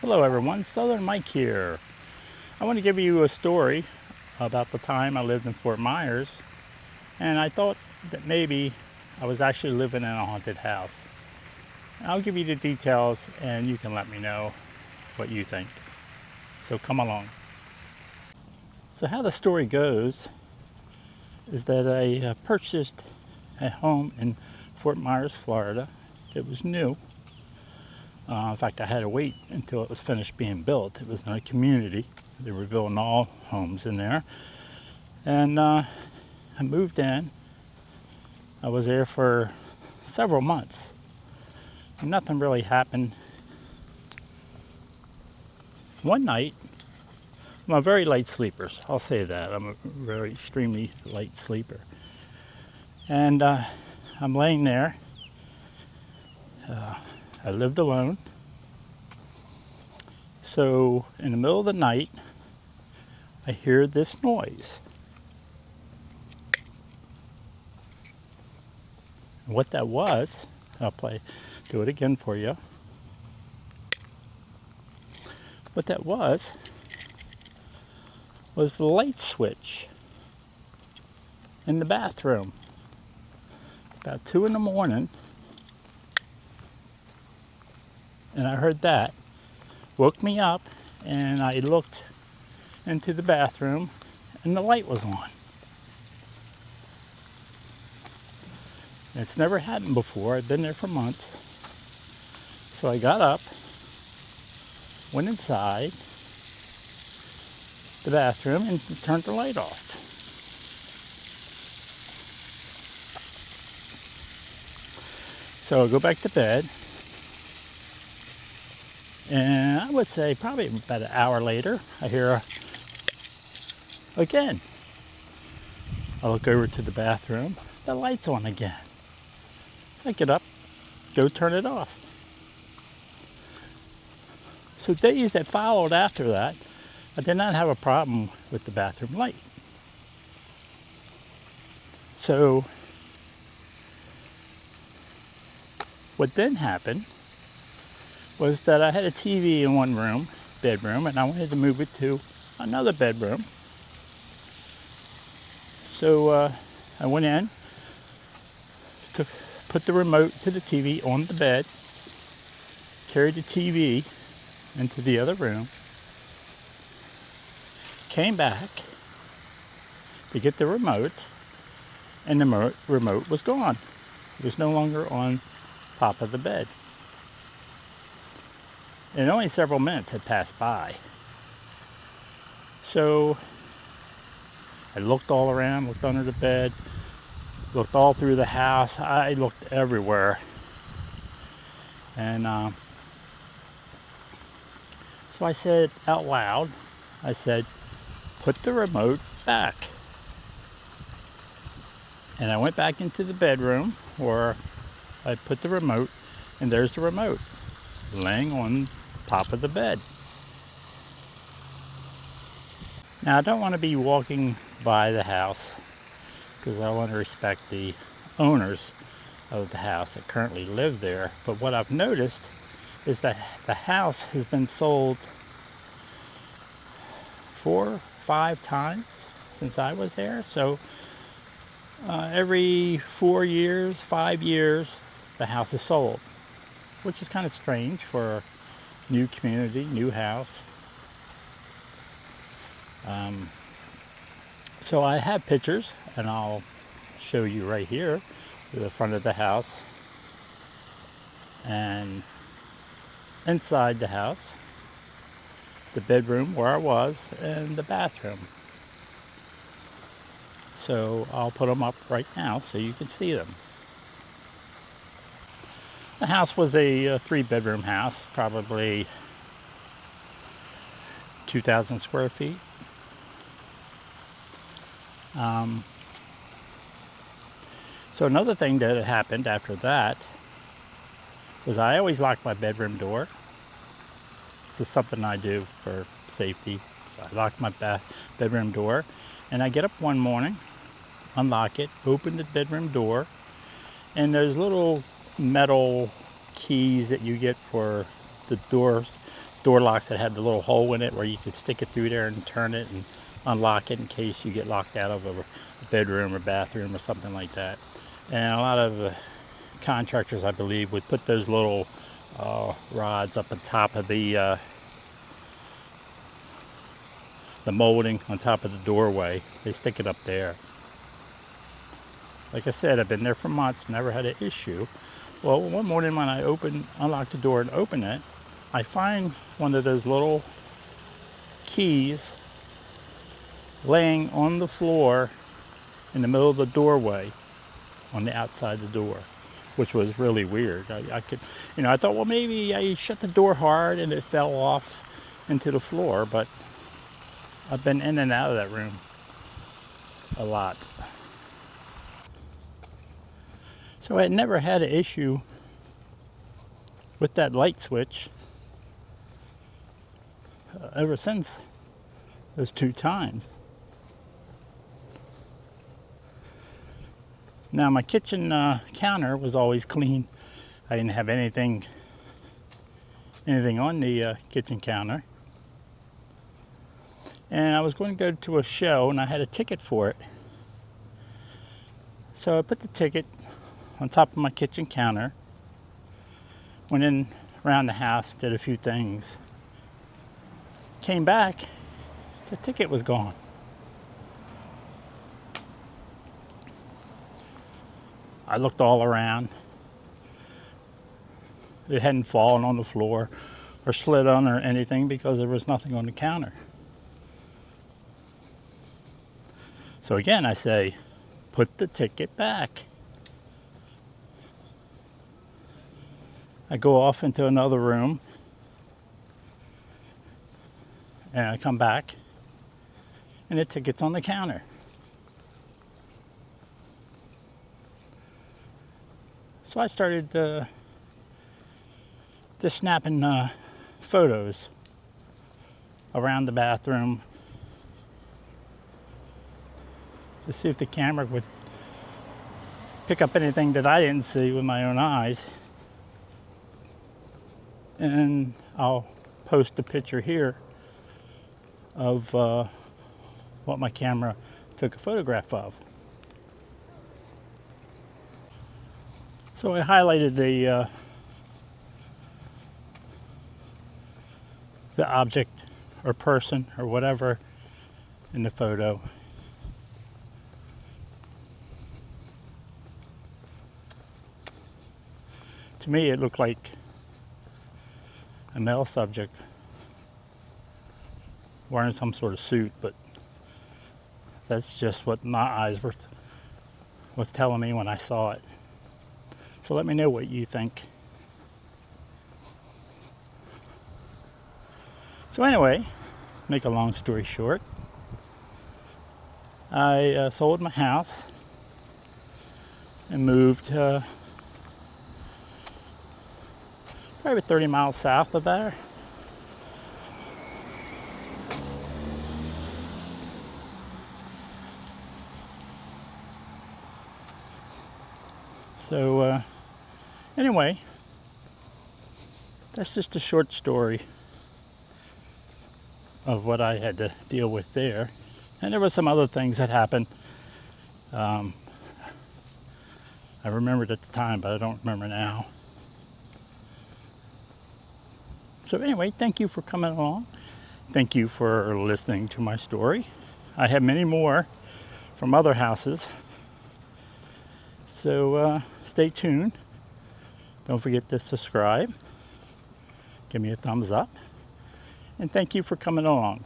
Hello everyone, Southern Mike here. I want to give you a story about the time I lived in Fort Myers, and I thought that maybe I was actually living in a haunted house. I'll give you the details and you can let me know what you think. So come along. So how the story goes is that I purchased a home in Fort Myers, Florida. It was new. In fact, I had to wait until it was finished being built. It was in a community. They were building all homes in there. And I moved in. I was there for several months. Nothing really happened. One night, I'm a very light sleeper. I'll say that. I'm a very extremely light sleeper. And I'm laying there. I lived alone. So in the middle of the night, I hear this noise. And what that was, do it again for you. What that was the light switch in the bathroom. It's about 2 in the morning. And I heard that, woke me up, and I looked into the bathroom and the light was on. It's never happened before. I've been there for months. So I got up, went inside the bathroom and turned the light off. So I go back to bed. And I would say probably about an hour later, I hear again. I look over to the bathroom, the light's on again. So I get up, go turn it off. So days that followed after that, I did not have a problem with the bathroom light. So what then happened was that I had a TV in one room, bedroom, and I wanted to move it to another bedroom. So I went in to put the remote to the TV on the bed, carried the TV into the other room, came back to get the remote, and the remote was gone. It was no longer on top of the bed. And only several minutes had passed by. So I looked all around, looked under the bed, looked all through the house. I looked everywhere. And so I said out loud, I said, put the remote back. And I went back into the bedroom where I put the remote, and there's the remote laying on top of the bed. Now I don't want to be walking by the house because I want to respect the owners of the house that currently live there. But what I've noticed is that the house has been sold 4 or 5 times since I was there. So every 4 years, 5 years, the house is sold, which is kind of strange for a new community, new house. So I have pictures, and I'll show you right here to the front of the house and inside the house, the bedroom where I was, and the bathroom. So I'll put them up right now so you can see them. The house was a 3-bedroom house, probably 2,000 square feet. So another thing that had happened after that was I always lock my bedroom door. This is something I do for safety. So I lock my bedroom door, and I get up one morning, unlock it, open the bedroom door, and there's little metal keys that you get for the doors door locks that had the little hole in it where you could stick it through there and turn it and unlock it in case you get locked out of a bedroom or bathroom or something like that. And a lot of contractors, I believe, would put those little rods up on top of the molding on top of the doorway. They stick it up there. Like I said, I've been there for months, never had an issue. Well, one morning when I unlock the door and open it, I find one of those little keys laying on the floor in the middle of the doorway on the outside of the door, which was really weird. I could, I thought, well, maybe I shut the door hard and it fell off into the floor, but I've been in and out of that room a lot. So I had never had an issue with that light switch ever since those 2 times. Now my kitchen counter was always clean. I didn't have anything on the kitchen counter. And I was going to go to a show and I had a ticket for it. So I put the ticket on top of my kitchen counter, went in around the house, did a few things, came back, the ticket was gone. I looked all around. It hadn't fallen on the floor or slid on or anything because there was nothing on the counter. So again, I say, put the ticket back. I go off into another room and I come back and the ticket's on the counter. So I started just snapping photos around the bathroom to see if the camera would pick up anything that I didn't see with my own eyes. And I'll post a picture here of what my camera took a photograph of. So I highlighted the object or person or whatever in the photo. To me, it looked like a male subject wearing some sort of suit, but that's just what my eyes was telling me when I saw it. So let me know what you think. So anyway, make a long story short, I sold my house and moved probably 30 miles south of there. So anyway, that's just a short story of what I had to deal with there. And there were some other things that happened. I remembered at the time, but I don't remember now. So anyway, thank you for coming along. Thank you for listening to my story. I have many more from other houses. So stay tuned. Don't forget to subscribe. Give me a thumbs up. And thank you for coming along.